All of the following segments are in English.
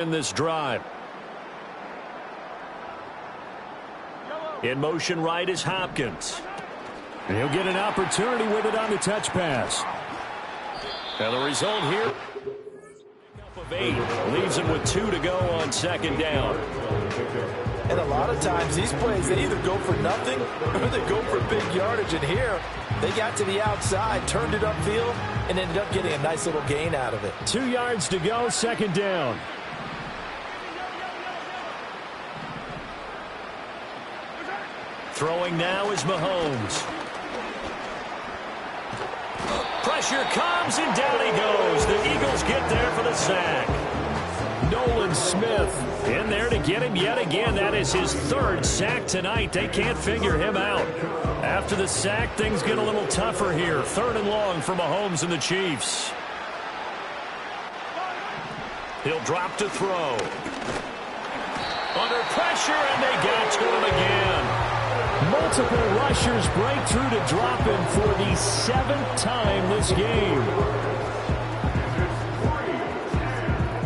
in this drive. In motion right is Hopkins. And he'll get an opportunity with it on the touch pass. And the result here, of 8, leaves him with 2 to go on second down. And a lot of times these plays, they either go for nothing or they go for big yardage. And here, they got to the outside, turned it upfield, and ended up getting a nice little gain out of it. 2 yards to go, second down. Throwing now is Mahomes. Pressure comes, and down he goes. The Eagles get there for the sack. Nolan Smith in there to get him yet again. That is his 3rd sack tonight. They can't figure him out. After the sack, things get a little tougher here. 3rd and long for Mahomes and the Chiefs. He'll drop to throw. Under pressure, and they got to him again. Multiple rushers break through to drop him for the 7th time this game.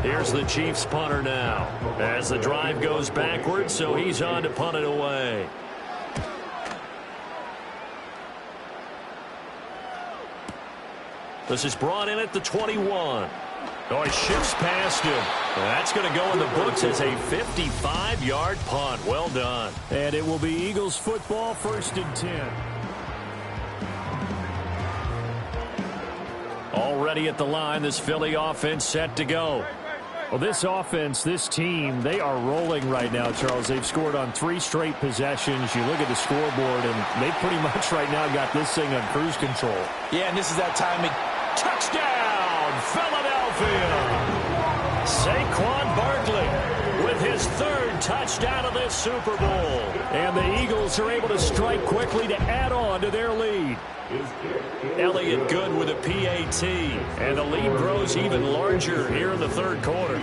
Here's the Chiefs punter now as the drive goes backwards, so he's on to punt it away. This is brought in at the 21. Oh, he shifts past him. That's going to go in the books as a 55-yard punt. Well done. And it will be Eagles football, 1st and 10. Already at the line, this Philly offense set to go. Well, this offense, this team, they are rolling right now, Charles. They've scored on 3 straight possessions. You look at the scoreboard, and they pretty much right now got this thing on cruise control. Yeah, and this is that time. Touchdown, Philadelphia! Saquon Barkley with his 3rd touchdown of this Super Bowl. And the Eagles are able to strike quickly to add on to their lead. Elliott good with a PAT, and the lead grows even larger here in the 3rd quarter.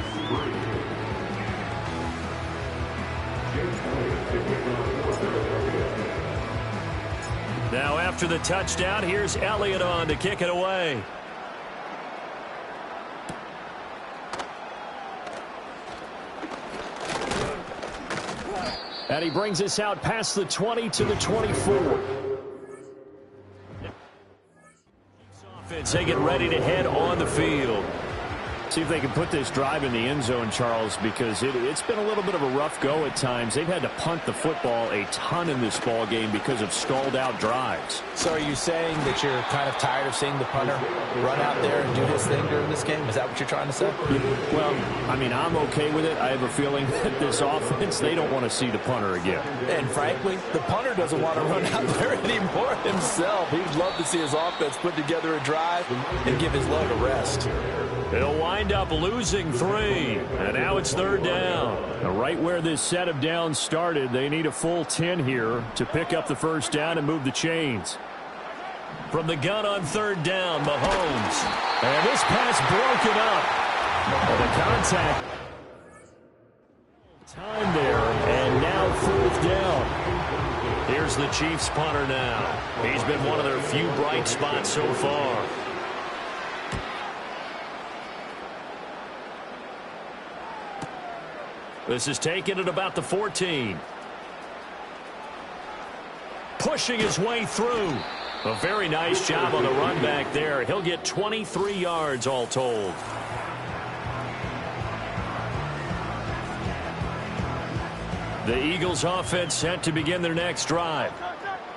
Now after the touchdown, here's Elliott on to kick it away. And he brings us out past the 20 to the 24. They get ready to head on the field. See if they can put this drive in the end zone, Charles, because it's been a little bit of a rough go at times. They've had to punt the football a ton in this ball game because of stalled-out drives. So are you saying that you're kind of tired of seeing the punter run out there and do his thing during this game? Is that what you're trying to say? Well, I mean, I'm okay with it. I have a feeling that this offense, they don't want to see the punter again. And frankly, the punter doesn't want to run out there anymore himself. He'd love to see his offense put together a drive and give his leg a rest. It'll wind up losing 3, and now it's 3rd down. Now, right where this set of downs started, they need a full 10 here to pick up the 1st down and move the chains. From the gun on 3rd down, Mahomes. And this pass broken up. The contact. Time there, and now 4th down. Here's the Chiefs punter now. He's been one of their few bright spots so far. This is taken at about the 14. Pushing his way through. A very nice job on the run back there. He'll get 23 yards all told. The Eagles offense set to begin their next drive.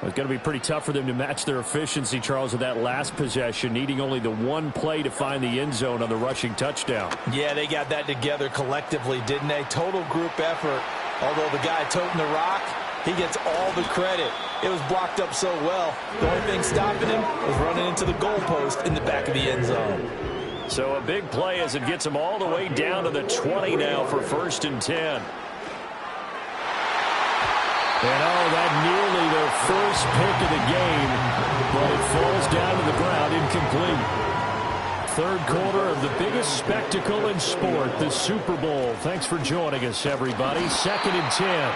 It's going to be pretty tough for them to match their efficiency, Charles, with that last possession, needing only the 1 play to find the end zone on the rushing touchdown. Yeah, they got that together collectively, didn't they? Total group effort. Although the guy toting the rock, he gets all the credit. It was blocked up so well. The only thing stopping him was running into the goalpost in the back of the end zone. So a big play as it gets him all the way down to the 20 now for 1st and 10. And oh, that nearly their first pick of the game, but it falls down to the ground incomplete. 3rd quarter of the biggest spectacle in sport, the Super Bowl. Thanks for joining us, everybody. 2nd and 10.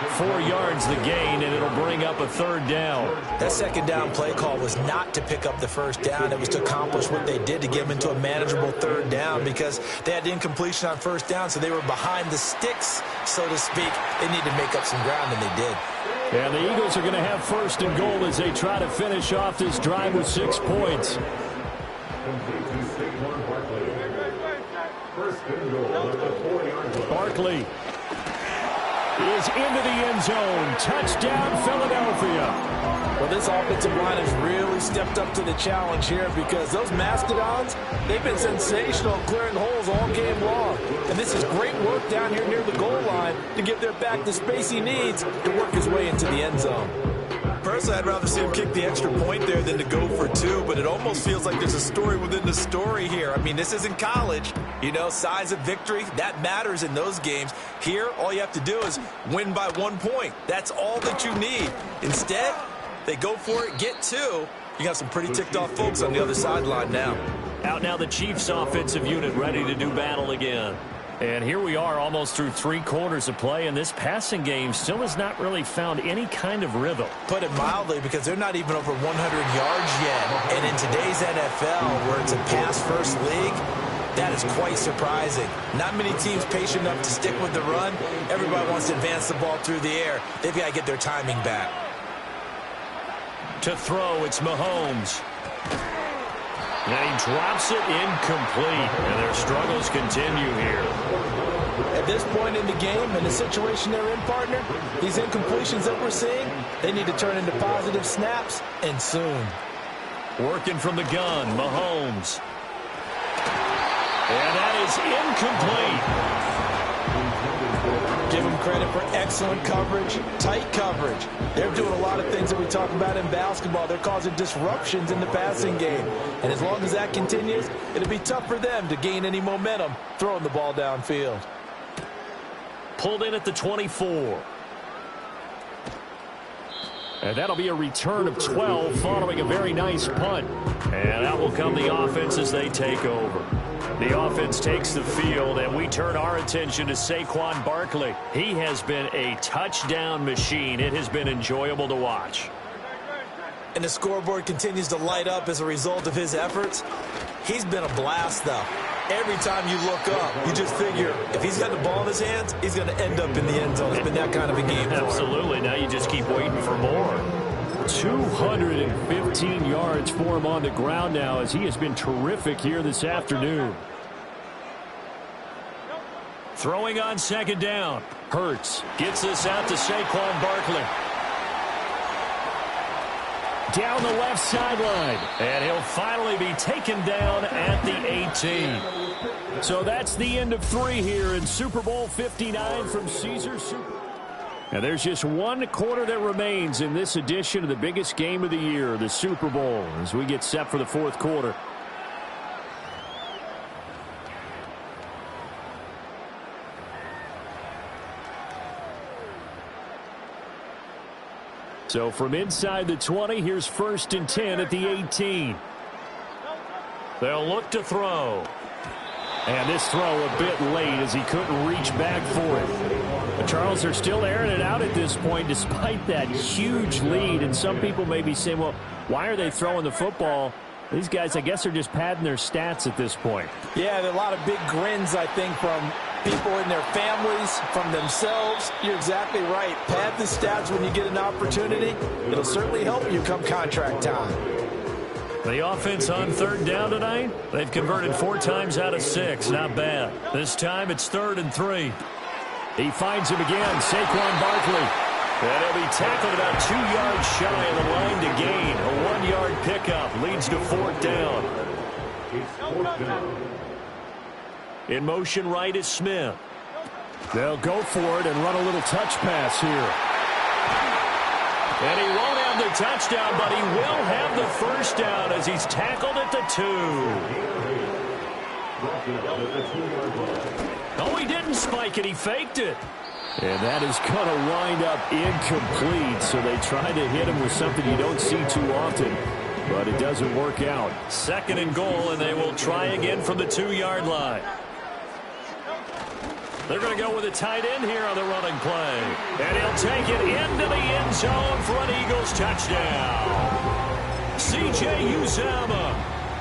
4 yards the gain, and it'll bring up a third down. That second down play call was not to pick up the first down. It was to accomplish what they did to get them into a manageable third down because they had incompletion on first down, so they were behind the sticks, so to speak. They needed to make up some ground, and they did. And the Eagles are going to have first and goal as they try to finish off this drive with 6 points. Barkley is into the end zone. Touchdown, Philadelphia. Well, this offensive line has really stepped up to the challenge here because those Mastodons, they've been sensational clearing holes all game long. And this is great work down here near the goal line to give their back the space he needs to work his way into the end zone. Personally, I'd rather see him kick the extra point there than to go for 2, but it almost feels like there's a story within the story here. I mean, this isn't college. You know, size of victory, that matters in those games. Here, all you have to do is win by 1 point. That's all that you need. Instead, they go for it, get 2. You got some pretty ticked off folks on the other sideline now. Out now the Chiefs offensive unit ready to do battle again. And here we are almost through 3 quarters of play, and this passing game still has not really found any kind of rhythm. Put it mildly, because they're not even over 100 yards yet. And in today's NFL, where it's a pass-first league, that is quite surprising. Not many teams patient enough to stick with the run. Everybody wants to advance the ball through the air. They've got to get their timing back. To throw, it's Mahomes. And he drops it incomplete, and their struggles continue here. At this point in the game, in the situation they're in, partner, these incompletions that we're seeing, they need to turn into positive snaps, and soon. Working from the gun, Mahomes. And that is incomplete. Give them credit for excellent coverage, tight coverage. They're doing a lot of things that we talk about in basketball. They're causing disruptions in the passing game. And as long as that continues, it'll be tough for them to gain any momentum throwing the ball downfield. Pulled in at the 24. And that'll be a return of 12 following a very nice punt. And out will come the offense as they take over. The offense takes the field, and we turn our attention to Saquon Barkley. He has been a touchdown machine. It has been enjoyable to watch. And the scoreboard continues to light up as a result of his efforts. He's been a blast, though. Every time you look up, you just figure if he's got the ball in his hands, he's going to end up in the end zone. It's been that kind of a game for him. Absolutely. Now you just keep waiting for more. 215 yards for him on the ground now as he has been terrific here this afternoon. Throwing on second down. Hurts gets this out to Saquon Barkley. Down the left sideline. And he'll finally be taken down at the 18. So that's the end of 3 here in Super Bowl 59 from Caesars Super. And there's just 1 quarter that remains in this edition of the biggest game of the year, the Super Bowl, as we get set for the 4th quarter. So from inside the 20, here's 1st and 10 at the 18. They'll look to throw. And this throw a bit late as he couldn't reach back for it. But Charles, they're still airing it out at this point despite that huge lead. And some people may be saying, well, why are they throwing the football? These guys, I guess, are just padding their stats at this point. Yeah, there are a lot of big grins, I think, from people in their families, from themselves. You're exactly right. Pad the stats when you get an opportunity. It'll certainly help you come contract time. The offense on 3rd down tonight, they've converted 4 times out of 6. Not bad. This time it's 3rd and 3. He finds him again, Saquon Barkley. And he'll be tackled about 2 yards shy of the line to gain. A 1-yard pickup leads to 4th down. In motion right is Smith. They'll go for it and run a little touch pass here. And he won't have the touchdown, but he will have the 1st down as he's tackled at the 2. Oh, he didn't spike it. He faked it. And that is going to wind up incomplete. So they try to hit him with something you don't see too often, but it doesn't work out. 2nd and goal, and they will try again from the 2-yard line. They're going to go with a tight end here on the running play. And he'll take it into the end zone for an Eagles touchdown. C.J. Uzomah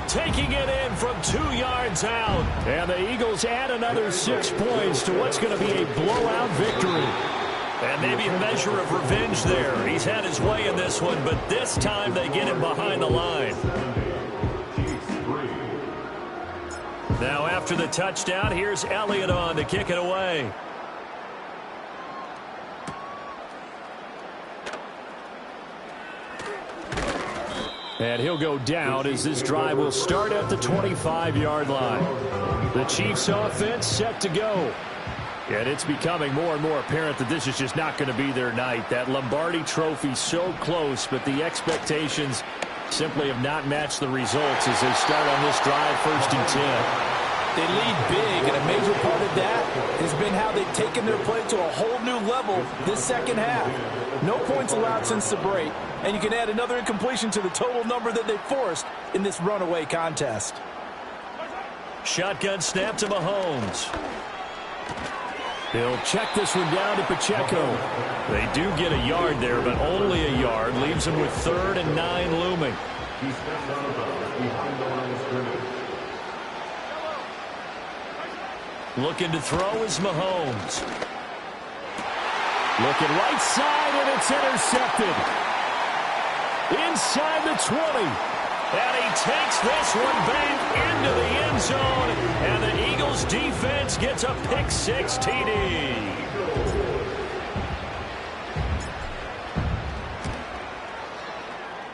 taking it in from 2 yards out. And the Eagles add another 6 points to what's going to be a blowout victory. And maybe a measure of revenge there. He's had his way in this one, but this time they get him behind the line. Now after the touchdown, here's Elliott on to kick it away. And he'll go down as this drive will start at the 25-yard line. The Chiefs offense set to go. And it's becoming more and more apparent that this is just not going to be their night. That Lombardi trophy so close, but the expectations simply have not matched the results as they start on this drive 1st and 10. They lead big, and a major part of that has been how they've taken their play to a whole new level this second half. No points allowed since the break, and you can add another incompletion to the total number that they forced in this runaway contest. Shotgun snap to Mahomes. He'll check this one down to Pacheco. They do get a yard there, but only a yard. Leaves him with 3rd and 9 looming. Looking to throw is Mahomes. Looking right side, and it's intercepted. Inside the 20. And he takes this one back into the end zone. And the Eagles defense gets a pick-6 TD.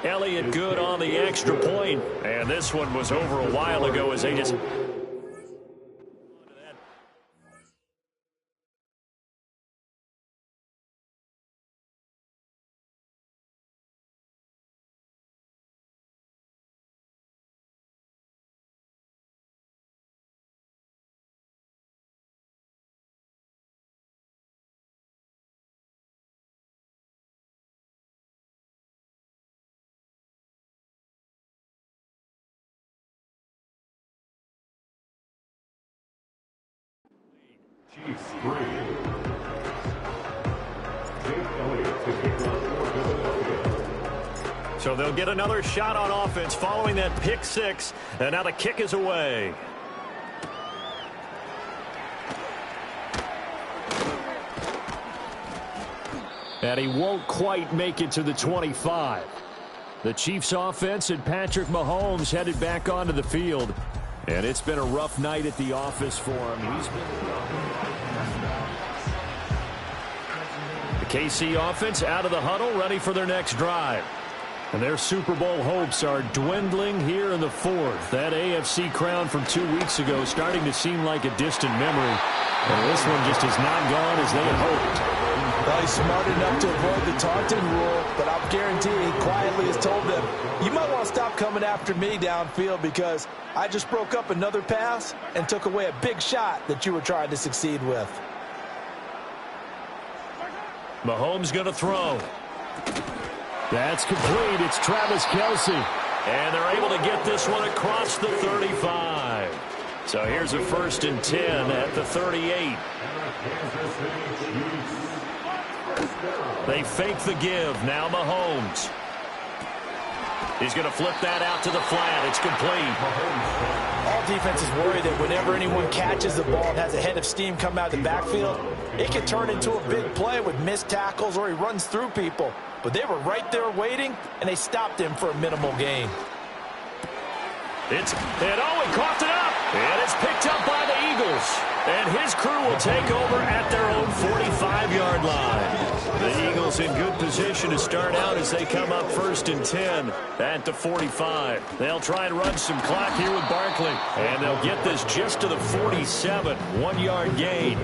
Elliott good on the extra point. And this one was over a while ago as they just... So they'll get another shot on offense following that pick-6, and now the kick is away. And he won't quite make it to the 25. The Chiefs offense and Patrick Mahomes headed back onto the field. And it's been a rough night at the office for him. The KC offense out of the huddle, ready for their next drive. And their Super Bowl hopes are dwindling here in the 4th. That AFC crown from 2 weeks ago starting to seem like a distant memory. And this one just has not gone as they had hoped. Well, he's smart enough to avoid the taunting rule, but I'll guarantee he quietly has told them, you might want to stop coming after me downfield because I just broke up another pass and took away a big shot that you were trying to succeed with. Mahomes going to throw. That's complete. It's Travis Kelce. And they're able to get this one across the 35. So here's a 1st and 10 at the 38. They fake the give. Now Mahomes. He's going to flip that out to the flat. It's complete. All defenses worry that whenever anyone catches the ball and has a head of steam come out of the backfield, it can turn into a big play with missed tackles or he runs through people. But they were right there waiting, and they stopped him for a minimal gain. He coughed it up. And it's picked up by the Eagles. And his crew will take over at their own 45-yard line. The Eagles in good position to start out as they come up 1st and 10 at the 45. They'll try and run some clock here with Barkley. And they'll get this just to the 47, 1-yard gain.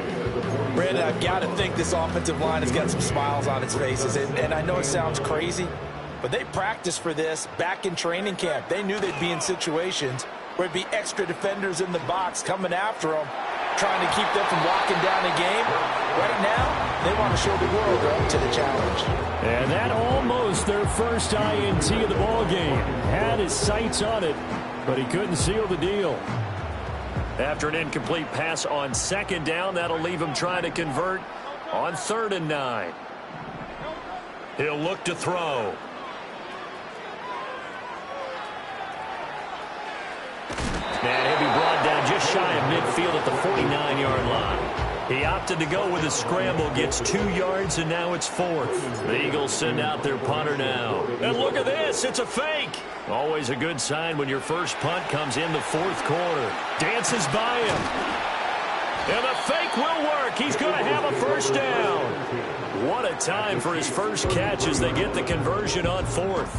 Brandon, I've got to think this offensive line has got some smiles on its faces. And I know it sounds crazy, but they practiced for this back in training camp. They knew they'd be in situations where it'd be extra defenders in the box coming after them, trying to keep them from locking down a game. Right now, they want to show the world they're up to the challenge. And that almost their first INT of the ball game. Had his sights on it, but he couldn't seal the deal. After an incomplete pass on second down, that'll leave him trying to convert on 3rd and 9. He'll look to throw. And he'll be brought down just shy of midfield at the 49-yard line. He opted to go with a scramble, gets 2 yards, and now it's 4th. The Eagles send out their punter now. And look at this, it's a fake. Always a good sign when your first punt comes in the 4th quarter. Dances by him. And the fake will work. He's going to have a first down. What a time for his first catch as they get the conversion on 4th.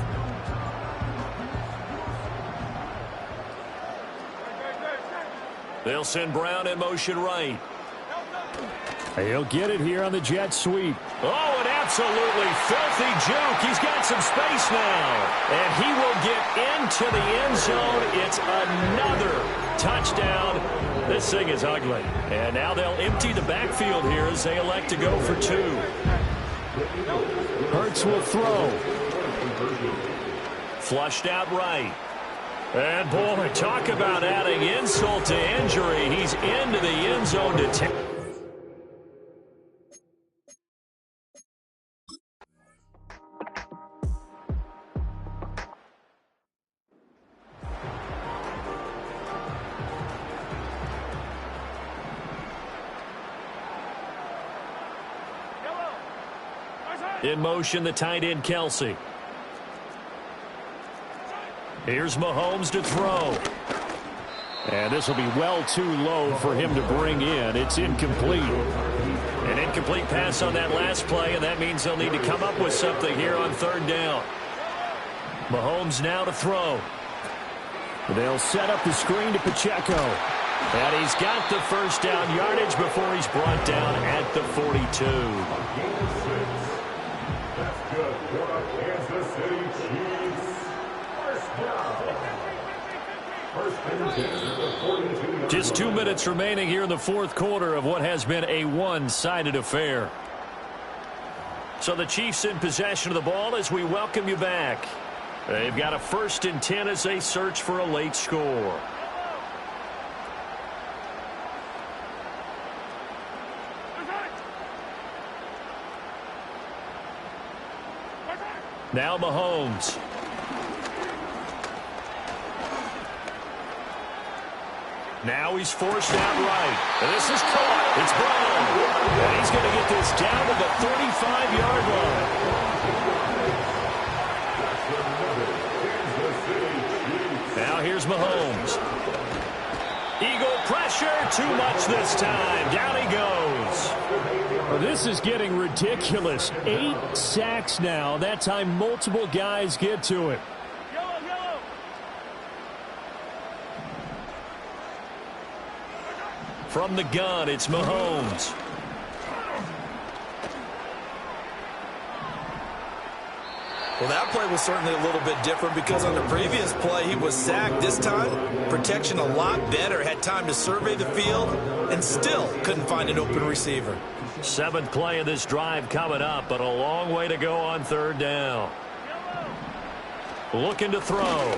They'll send Brown in motion right. He'll get it here on the jet sweep. Oh, an absolutely filthy juke. He's got some space now. And he will get into the end zone. It's another touchdown. This thing is ugly. And now they'll empty the backfield here as they elect to go for 2. Hurts will throw. Flushed out right. And, boy, talk about adding insult to injury. He's into the end zone to 10. In motion, the tight end, Kelsey. Here's Mahomes to throw. And this will be well too low for him to bring in. It's incomplete. An incomplete pass on that last play, and that means they'll need to come up with something here on 3rd down. Mahomes now to throw. They'll set up the screen to Pacheco. And he's got the first down yardage before he's brought down at the 42. Kansas City Chiefs. First down. Just 2 minutes remaining here in the 4th quarter of what has been a one-sided affair. So the Chiefs in possession of the ball as we welcome you back. They've got a 1st and 10 as they search for a late score. Now Mahomes. Now he's forced out right. And this is caught. It's Brown. And he's going to get this down to the 35-yard line. Now here's Mahomes. Eagle pressure. Too much this time. Down he goes. Well, this is getting ridiculous. 8 sacks now. That time multiple guys get to it. From the gun, it's Mahomes. Well, that play was certainly a little bit different because on the previous play, he was sacked. This time, protection a lot better. Had time to survey the field and still couldn't find an open receiver. 7th play of this drive coming up, but a long way to go on 3rd down. Looking to throw.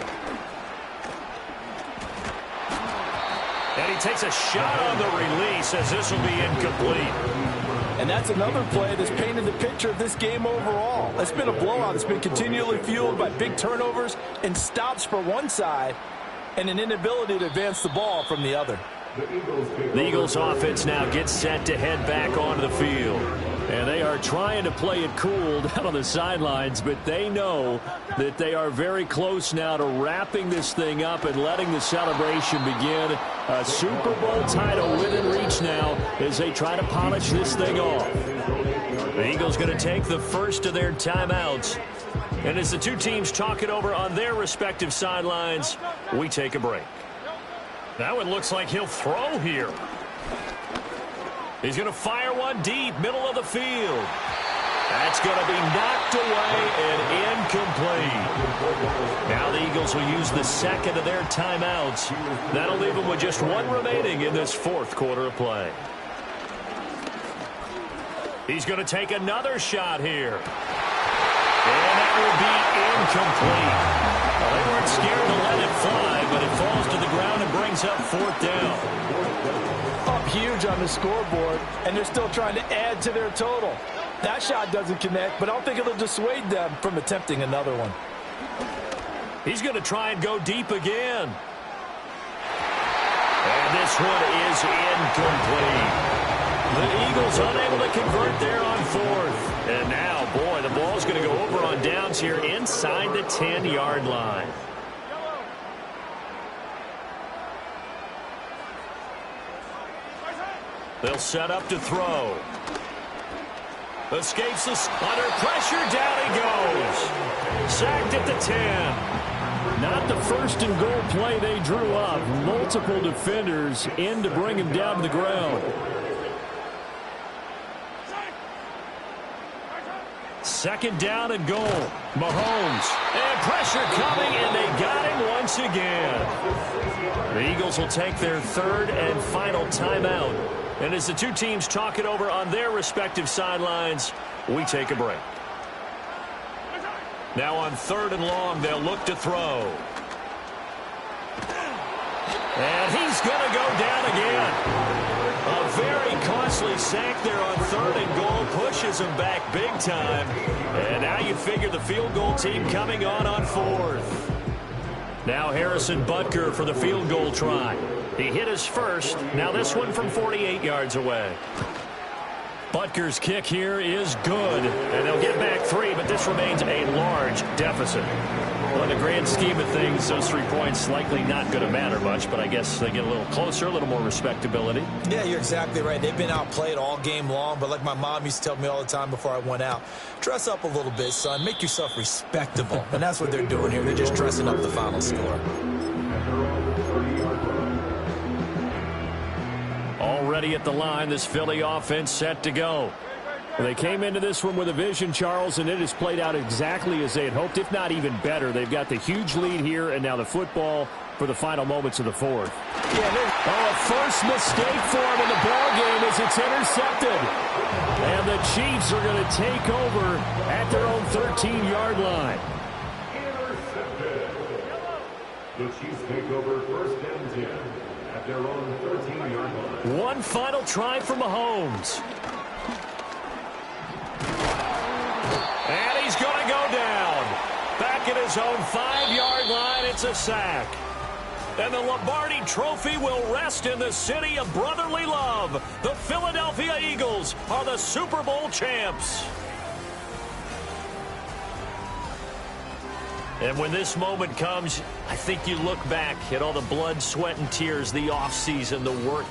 And he takes a shot on the release as this will be incomplete. And that's another play that's painted the picture of this game overall. It's been a blowout. It's been continually fueled by big turnovers and stops for one side and an inability to advance the ball from the other. The Eagles offense now gets set to head back onto the field. And they are trying to play it cool down on the sidelines, but they know that they are very close now to wrapping this thing up and letting the celebration begin. A Super Bowl title within reach now as they try to polish this thing off. The Eagles going to take the first of their timeouts. And as the two teams talk it over on their respective sidelines, we take a break. Now it looks like he'll throw here. He's going to fire one deep, middle of the field. That's going to be knocked away and incomplete. Now the Eagles will use the second of their timeouts. That'll leave them with just one remaining in this 4th quarter of play. He's going to take another shot here. And that will be incomplete. Well, they weren't scared to let it fly, but it falls to the ground and brings brings up fourth down. Up huge on the scoreboard, and they're still trying to add to their total. That shot doesn't connect, but I don't think it'll dissuade them from attempting another one. He's going to try and go deep again. And this one is incomplete. The Eagles unable to convert there on fourth. And now, boy, the ball's going to go over on downs here inside the 10-yard line. They'll set up to throw. Escapes this under pressure. Down he goes. Sacked at the 10. Not the first and goal play they drew up. Multiple defenders in to bring him down to the ground. Second down and goal. Mahomes. And pressure coming, and they got him once again. The Eagles will take their third and final timeout. And as the two teams talk it over on their respective sidelines, we take a break. Now on third and long, they'll look to throw. And he's going to go down again. A very costly sack there on third and goal pushes him back big time. And now you figure the field goal team coming on fourth. Now Harrison Butker for the field goal try. He hit his first. Now this one from 48 yards away. Butker's kick here is good. And they'll get back 3, but this remains a large deficit. Well, in the grand scheme of things, those 3 points likely not going to matter much, but I guess they get a little closer, a little more respectability. Yeah, you're exactly right. They've been outplayed all game long, but like my mom used to tell me all the time before I went out, dress up a little bit, son. Make yourself respectable. And that's what they're doing here. They're just dressing up the final score. Already at the line, this Philly offense set to go. Well, they came into this one with a vision, Charles, and it has played out exactly as they had hoped, if not even better. They've got the huge lead here, and now the football for the final moments of the fourth. A first mistake for him in the ball game as it's intercepted. And the Chiefs are going to take over at their own 13-yard line. Intercepted. The Chiefs take over first and 10 at their own 13-yard line. One final try for Mahomes. And he's going to go down. Back at his own 5-yard line, it's a sack. And the Lombardi Trophy will rest in the city of brotherly love. The Philadelphia Eagles are the Super Bowl champs. And when this moment comes, I think you look back at all the blood, sweat, and tears, the offseason, the work.